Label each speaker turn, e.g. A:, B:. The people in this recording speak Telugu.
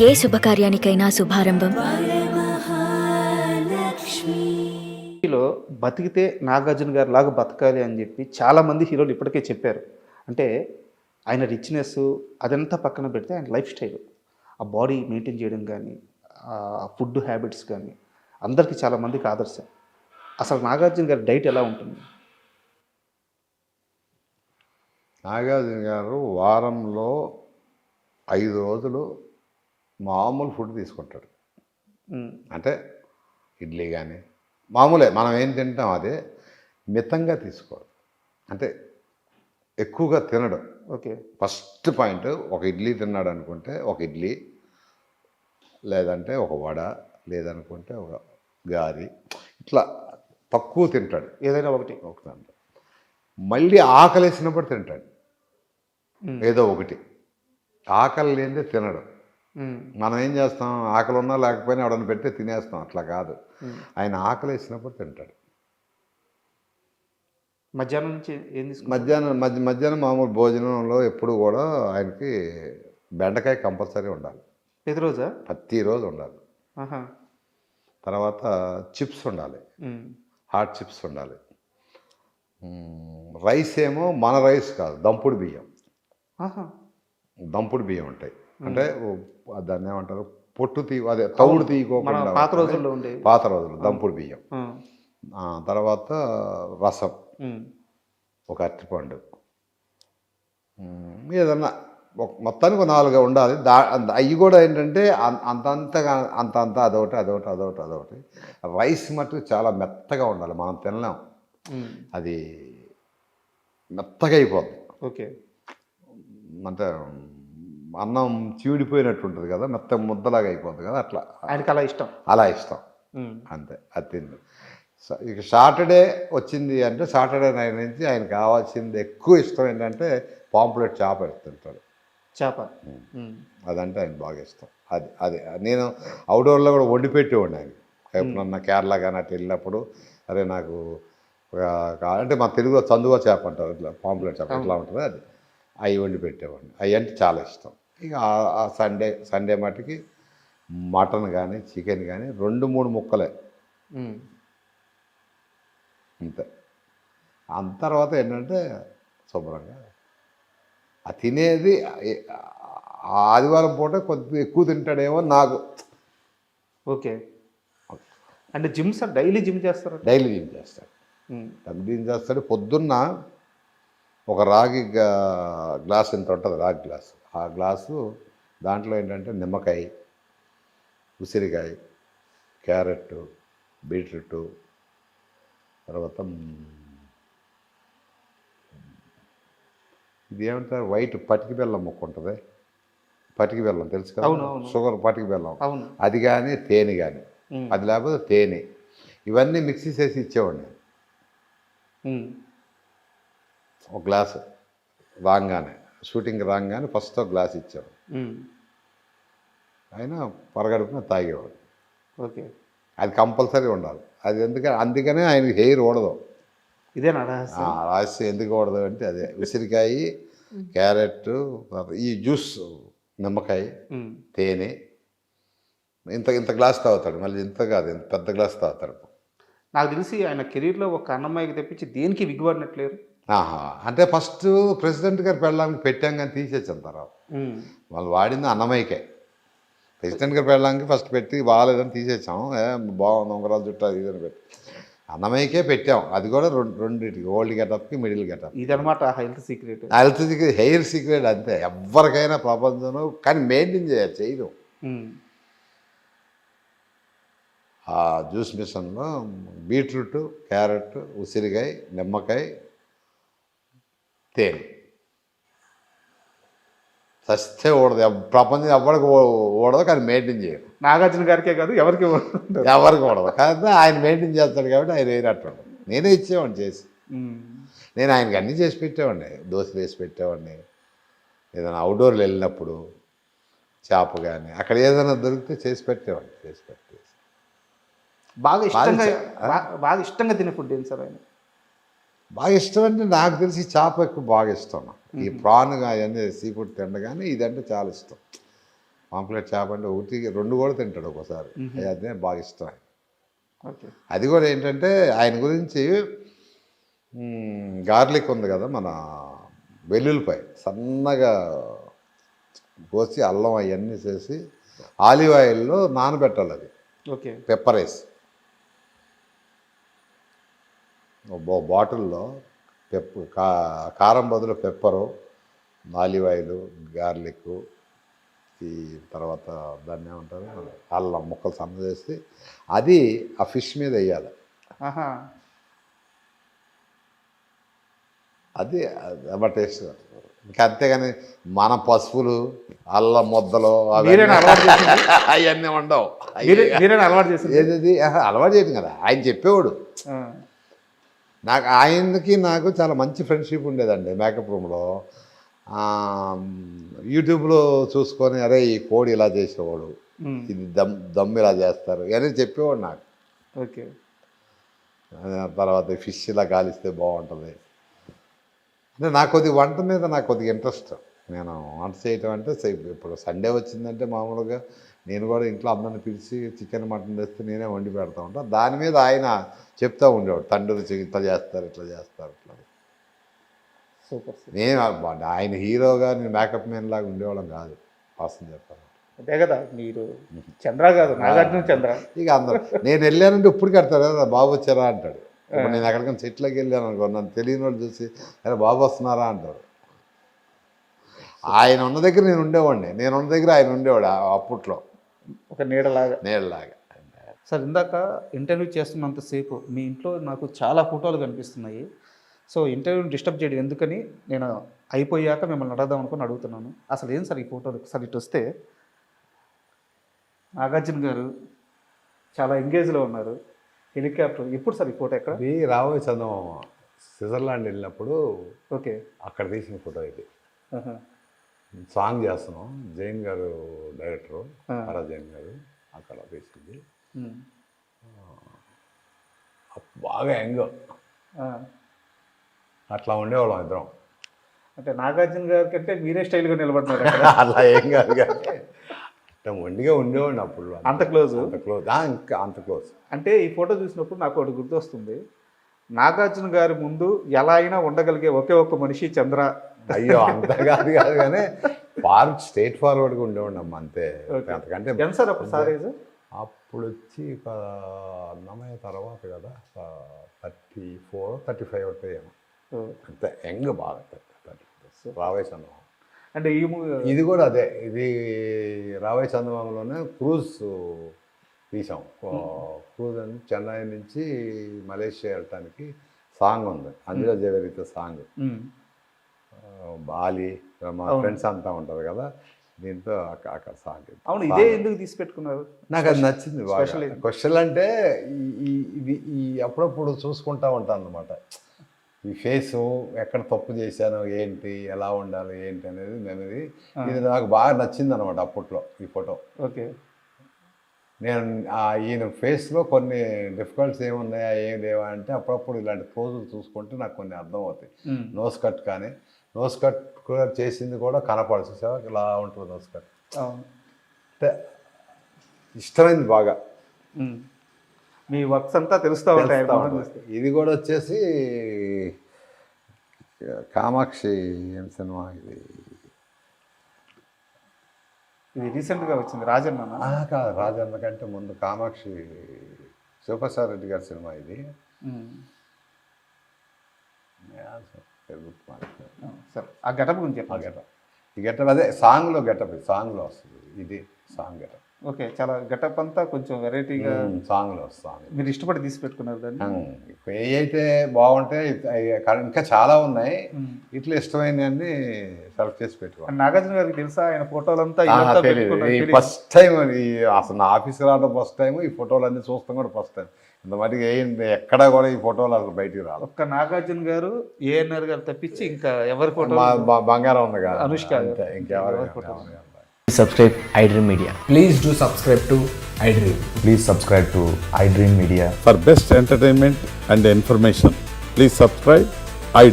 A: ఏ శుభకార్యానికైనా శుభారంభం.
B: లో బతికితే నాగార్జున గారి లాగా బతకాలి అని చెప్పి చాలామంది హీరోలు ఇప్పటికే చెప్పారు. అంటే ఆయన రిచ్‌నెస్ అదంతా పక్కన పెడితే ఆయన లైఫ్ స్టైల్, ఆ బాడీ మెయింటైన్ చేయడం కానీ, ఫుడ్ హ్యాబిట్స్ కానీ అందరికీ చాలామందికి ఆదర్శం. అసలు నాగార్జున గారి డైట్ ఎలా ఉంటుంది?
C: నాగార్జున గారు వారంలో 5 రోజులు మామూలు ఫుడ్ తీసుకుంటాడు. అంటే ఇడ్లీ కానీ మామూలే, మనం ఏం తింటాం అదే, మితంగా తీసుకోవడం. అంటే ఎక్కువగా తినడం.
B: ఓకే.
C: ఫస్ట్ పాయింట్, ఒక ఇడ్లీ తిన్నాడు అనుకుంటే ఒక ఇడ్లీ, లేదంటే ఒక వడ, లేదనుకుంటే ఒక గారి, ఇట్లా తక్కువ తింటాడు.
B: ఏదైనా ఒకటి.
C: ఒకటి మళ్ళీ ఆకలేసినప్పుడు తింటాడు ఏదో ఒకటి. ఆకలి లేనిదే తినడు. మనం ఏం చేస్తాం, ఆకలి ఉన్నా లేకపోయినా ఎవడన్నా పెడితే తినేస్తాం. అట్లా కాదు, ఆయన ఆకలి వేసినప్పుడు తింటాడు.
B: మధ్యాహ్నం నుంచి ఏం తీసుకుంటారు?
C: మధ్యాహ్నం మామూలు భోజనంలో ఎప్పుడు కూడా ఆయనకి బెండకాయ కంపల్సరీ ఉండాలి.
B: ప్రతిరోజా?
C: ప్రతిరోజు ఉండాలి.
B: ఆహా.
C: తర్వాత చిప్స్ ఉండాలి, హాట్ చిప్స్ ఉండాలి. రైస్ ఏమో మన రైస్ కాదు, దంపుడు బియ్యం.
B: ఆహా.
C: దంపుడు బియ్యం ఉంటాయి. అంటే దాన్ని ఏమంటారు, పొట్టు అదే తౌడు తీయకోకుండా
B: పాత రోజుల్లో ఉండే
C: పాత రోజులు దంపుడు బియ్యం. తర్వాత రసం, ఒక అరటిపండు, ఏదన్నా మొత్తానికి 4 ఉండాలి. అవి కూడా ఏంటంటే అంత అదొకటి. రైస్ మట్టుకు చాలా మెత్తగా ఉండాలి, మనం తినలేం. అది మెత్తగా అయిపోద్ది.
B: ఓకే.
C: అంటే అన్నం చీడిపోయినట్టు ఉంటుంది కదా, మెత్త ముద్దలాగా అయిపోద్ది కదా, అట్లా
B: ఆయనకి అలా ఇష్టం.
C: అలా ఇష్టం. అంతే, అది తింది. ఇక సాటర్డే వచ్చింది అంటే సాటర్డే నైట్ నుంచి ఆయన కావాల్సింది ఎక్కువ ఇష్టం ఏంటంటే పాంప్లెట్ చేప తింటాడు.
B: చేప
C: అదంటే ఆయన బాగా ఇష్టం. అది నేను అవుట్డోర్లో కూడా వండి పెట్టేవాడిని ఆయన. ఎప్పుడన్నా కేరళ కానీ అట్లా వెళ్ళినప్పుడు, అరే నాకు అంటే మా తెలుగులో చందువ చేప అంటారు, ఇట్లా పాంప్లెట్ చేప ఎట్లా ఉంటుంది, అది అవి వండి పెట్టేవాడిని. అవి అంటే చాలా ఇష్టం. ఇక ఆ సండే మటుకి మటన్ కానీ చికెన్ కానీ 2-3 ముక్కలే అంతే. అంత తర్వాత ఏంటంటే శుభ్రంగా ఆ తినేది ఆదివారం పూట కొద్దిగా ఎక్కువ తింటాడేమో నాకు.
B: ఓకే. అంటే జిమ్ సార్, డైలీ జిమ్ చేస్తారు?
C: డైలీ జిమ్ చేస్తాడు. జిమ్ చేస్తాడు. పొద్దున్న ఒక రాగి గ్లాస్ ఇంత ఉంటుంది, రాగి గ్లాసు. ఆ గ్లాసు దాంట్లో ఏంటంటే నిమ్మకాయ, ఉసిరికాయ, క్యారెట్, బీట్రూట్, తర్వాత ఇది ఏమంటారు, వైట్ పటికి బెల్లం ముక్క ఉంటుంది. పటికి బెల్లం తెలుసు కదా, షుగర్ పటికి బెల్లం, అది కానీ తేనె కానీ, అది లేకపోతే తేనె, ఇవన్నీ మిక్సీ చేసి ఇచ్చేవాడిని. ఒక గ్లాసు రాగానే, షూటింగ్ రాగానే ఫస్ట్ ఒక గ్లాస్ ఇచ్చాడు. ఆయన పరగడుపున తాగేవాడు.
B: ఓకే.
C: అది కంపల్సరీ ఉండాలి. అది అందుకనే ఆయనకి హెయిర్ ఓడదు.
B: ఇదేనా రహస్యం?
C: ఎందుకు ఓడదు అంటే అదే, ఉసిరికాయ, క్యారెట్, ఈ జ్యూస్, నిమ్మకాయ, తేనె, ఇంత గ్లాస్ తాగుతాడు. మళ్ళీ ఇంత కాదు, ఇంత పెద్ద గ్లాస్ తాగుతాడు.
B: నాకు తెలిసి ఆయన కెరీర్లో ఒక అన్నమ్మాయికి తెప్పించి దేనికి విగ్గుపడినట్లేరు.
C: అంటే ఫస్ట్ ప్రెసిడెంట్ గారు పెళ్ళడానికి పెట్టాం కానీ తీసేసాం. తర్వాత వాళ్ళు వాడింది అన్నమయ్యకే. ప్రెసిడెంట్ గారు పెళ్ళడానికి ఫస్ట్ పెట్టి బాగాలేదని తీసేసాం. బాగుంది ఉంగరాలు చుట్టూ అది ఇదని పెట్టి అన్నమయ్యకే పెట్టాం. అది కూడా రెండింటికి, ఓల్డ్ గెటప్కి, మిడిల్ గెటప్.
B: ఇదనమాట హెల్త్ సీక్రెట్.
C: హెయిర్ సీక్రెట్ అంతే, ఎవరికైనా ప్రపంచంలో. కానీ మెయింటైన్ చేయరు. ఆ జ్యూస్ మిషన్లో బీట్రూట్, క్యారెట్, ఉసిరికాయ, నిమ్మకాయ, తేనె సస్తే ఓడదు. ప్రపంచం ఎవరికి ఓడదు, కానీ మెయింటైన్ చేయరు.
B: నాగార్జున గారికే కాదు, ఎవరికి
C: ఓడదు. కానీ ఆయన మెయింటైన్ చేస్తాడు కాబట్టి ఆయన వేరేట్టు. నేనే ఇచ్చేవాడిని చేసి. నేను ఆయనకి అన్నీ చేసి పెట్టేవాడిని. దోశలు వేసి పెట్టేవాడిని. ఏదైనా అవుట్డోర్లు వెళ్ళినప్పుడు చేప కానీ అక్కడ ఏదైనా దొరికితే చేసి పెట్టేవాడిని.
B: బాగా ఇష్టంగా తినే ఫుడ్ ఏంటి సార్ ఆయన?
C: బాగా ఇష్టం అంటే నాకు తెలిసి చేప ఎక్కువ బాగా ఇష్టం. ఈ ప్రాన్ అవన్నీ సీ ఫుడ్ తిండ, కానీ ఇదంటే చాలా ఇష్టం. పాంప్లెట్ చేప అంటే ఒకటి 2 కూడా తింటాడు ఒక్కోసారి. అదే బాగా ఇష్టం.
B: ఓకే.
C: అది కూడా ఏంటంటే ఆయన గురించి గార్లిక్ ఉంది కదా, మన వెల్లుల్లిపాయ సన్నగా కోసి అల్లం అవన్నీ చేసి ఆలివ్ ఆయిల్లో నానబెట్టాలి. అది
B: ఓకే.
C: పెప్పర్ వేసి బాటిల్లో కారం బదులు పెప్పరు, ఆలివ్ ఆయిల్, గార్లిక్, ఈ తర్వాత దాన్ని ఏమంటారు అల్లం ముక్కలు సన్న చేసి అది ఆ ఫిష్ మీద వేయాలి. అది టేస్ట్. ఇంకా అంతేగాని మన పసుపులు, అల్లం ముద్దలు అవన్నీ ఉండవు. ఏది అలవాటు చేయటం కదా, ఆయన చెప్పేవాడు. నాకు చాలా మంచి ఫ్రెండ్షిప్ ఉండేదండి మేకప్ రూమ్లో. యూట్యూబ్లో చూసుకొని అరే ఈ కోడి ఇలా చేసేవాడు, ఇది దమ్ ఇలా చేస్తారు అని చెప్పేవాడు నాకు.
B: ఓకే.
C: తర్వాత ఫిష్ ఇలా కాలిస్తే బాగుంటుంది అంటే నాకు కొద్దిగా వంట మీద నాకు కొద్దిగా ఇంట్రెస్ట్. నేను వంట చేయటం అంటే ఇప్పుడు సండే వచ్చిందంటే మామూలుగా నేను కూడా ఇంట్లో అందరిని పిలిచి చికెన్ మటన్ తెస్తే నేనే వండి పెడతా ఉంటాను. దాని మీద ఆయన చెప్తూ ఉండేవాడు, తండ్రి ఇట్లా చేస్తారు ఇట్లా ఇట్లా.
B: సూపర్.
C: నేను ఆయన హీరోగా నేను మేకప్ మ్యాన్ లాగా ఉండేవాళ్ళం కాదు వాస్తవం చెప్పాను.
B: అదే కదా, మీరు చంద్ర కాదు, నాగార్జున చంద్ర.
C: ఇక అందరూ నేను వెళ్ళానంటే ఇప్పుడు కడతాడు కదా, బాబు వచ్చారా అంటాడు. ఇప్పుడు నేను ఎక్కడికైనా చెట్లకి వెళ్ళాను అనుకో, నన్ను తెలియని వాళ్ళు చూసి అరే బాబు వస్తున్నారా అంటారు. ఆయన ఉన్న దగ్గర నేను ఉండేవాడిని, నేను ఉన్న దగ్గర ఆయన ఉండేవాడు అప్పట్లో,
B: ఒక నీడలాగా.
A: సార్, ఇందాక ఇంటర్వ్యూ చేస్తున్నంతసేపు మీ ఇంట్లో నాకు చాలా ఫోటోలు కనిపిస్తున్నాయి. సో ఇంటర్వ్యూని డిస్టర్బ్ చేయడం ఎందుకని నేను అయిపోయాక మిమ్మల్ని అడగదాం అనుకుని అడుగుతున్నాను. అసలు ఏం సార్ ఈ ఫోటోలు? సార్ ఇటు వస్తే నాగార్జున గారు చాలా ఎంగేజ్లో ఉన్నారు, హెలికాప్టర్. ఎప్పుడు సార్ ఈ ఫోటో ఎక్కడ?
C: ఇది రాబోయే చందమామ స్విట్జర్లాండ్ వెళ్ళినప్పుడు
B: ఓకే
C: అక్కడ తీసిన ఫోటో ఇది. సాంగ్ చేస్తున్నాం, జైన్ గారు డైరెక్టరు, ఆరా జైన్ గారు అక్కడ తీసింది. బాగా యంగ్, అట్లా ఉండేవాళ్ళం ఇద్దరం.
B: అంటే నాగార్జున గారి కంటే మీరే స్టైల్గా నిలబడినారు.
C: అలా ఏం కాదు కానీ మొండిగా ఉండేవాడిని అప్పుడు.
B: అంత క్లోజ్?
C: ఇంకా అంత క్లోజ్.
B: అంటే ఈ ఫోటో చూసినప్పుడు నాకు ఒకటి గుర్తొస్తుంది, నాగార్జున గారి ముందు ఎలా అయినా ఉండగలిగే ఒకే ఒక్క మనిషి చంద్ర.
C: అయ్యో అంత కాదు కానీ స్ట్రైట్ ఫార్వర్డ్గా ఉండేవాడిని అమ్మ, అంతే. అంతకంటే
B: ఎంత సార్ అప్పుడు సార్ ఏజ్?
C: అప్పుడు వచ్చి అన్నమయ్య తర్వాత కదా 34, 35 అవుతాయేమో, అంతే. యంగ్ బాగా రాబోయే చందమామ.
B: అంటే
C: ఇది కూడా అదే, ఇది రాబోయే చందమామలోనే క్రూజ్ తీసాం. క్రూజ్ అని చెన్నై నుంచి మలేషియా వెళ్ళటానికి సాంగ్ ఉంది, అంజలా జవేరితో సాంగ్. బాలి మా ఫ్రెండ్స్ అంతా ఉంటారు కదా, దీంతో అక్కడ సాంగ్.
B: అవును, ఇదే ఎందుకు తీసి పెట్టుకున్నారు?
C: నాకు అది నచ్చింది బాగా. క్వశ్చన్ అంటే ఈ అప్పుడప్పుడు చూసుకుంటా ఉంటాను అనమాట, ఈ ఫేసు ఎక్కడ తప్పు చేశాను, ఏంటి, ఎలా ఉండాలి, ఏంటి అనేది మెమరీ. ఇది నాకు బాగా నచ్చింది అనమాట అప్పట్లో ఈ ఫోటో.
B: ఓకే.
C: నేను ఈయన ఫేస్లో కొన్ని డిఫికల్ట్స్ ఏమున్నాయా ఏం లేవా అంటే అప్పుడప్పుడు ఇలాంటి పోజులు చూసుకుంటే నాకు కొన్ని అర్థం అవుతాయి. నోస్ కట్ కానీ, నోస్ కట్ కూడా చేసింది కూడా కనపడదు, చూసావా ఇలా ఉంటుంది నోస్ కట్. అంటే ఇష్టమైంది బాగా.
B: మీ వర్క్స్ అంతా తెలుస్తూ ఉంటాయి.
C: ఇది కూడా వచ్చేసి కామాక్షి ఏం సినిమా ఇది
B: రీసెంట్గా వచ్చింది, రాజన్న.
C: కాదు, రాజన్న కంటే ముందు కామాక్షి శివప్రసాద్ రెడ్డి గారి సినిమా ఇది.
B: సార్ ఆ గెటప్ గురించి చెప్పండి.
C: ఈ గెటప్ అదే సాంగ్లో గెటప్, సాంగ్లో వస్తుంది ఇది సాంగ్ గెటప్.
B: ఓకే, చాలా గెటప్ అంతా కొంచెం వెరైటీగా
C: సాంగ్లో వస్తుంది.
B: మీరు ఇష్టపడి తీసి పెట్టుకున్నారు దాన్ని.
C: ఏ అయితే బాగుంటాయి, ఇంకా చాలా ఉన్నాయి, ఇట్లా ఇష్టమైనవన్నీ సెలెక్ట్ చేసి పెట్టుకోండి.
B: నాగార్జున గారికి తెలుసా ఆయన ఫోటోలంతా?
C: ఫస్ట్ టైం అసలు నా ఆఫీస్కి రావడం ఫస్ట్ టైం, ఈ ఫోటోలన్నీ చూస్తాం కూడా ఫస్ట్ టైం. ఇంత మటుకు ఎక్కడా కూడా ఈ ఫోటోలు అసలు బయటికి రాదు.
B: ఒక్క నాగార్జున గారు, ఏఎన్ఆర్ గారు తప్పించి ఇంకా ఎవరి ఫోటో?
C: బంగారం ఉంది కదా,
B: అనుష్క,
C: ఇంకెవరి photo.
D: Subscribe iDream Media.
E: Please do subscribe to iDream.
D: Please subscribe to iDream Media.
F: For best entertainment and information, please subscribe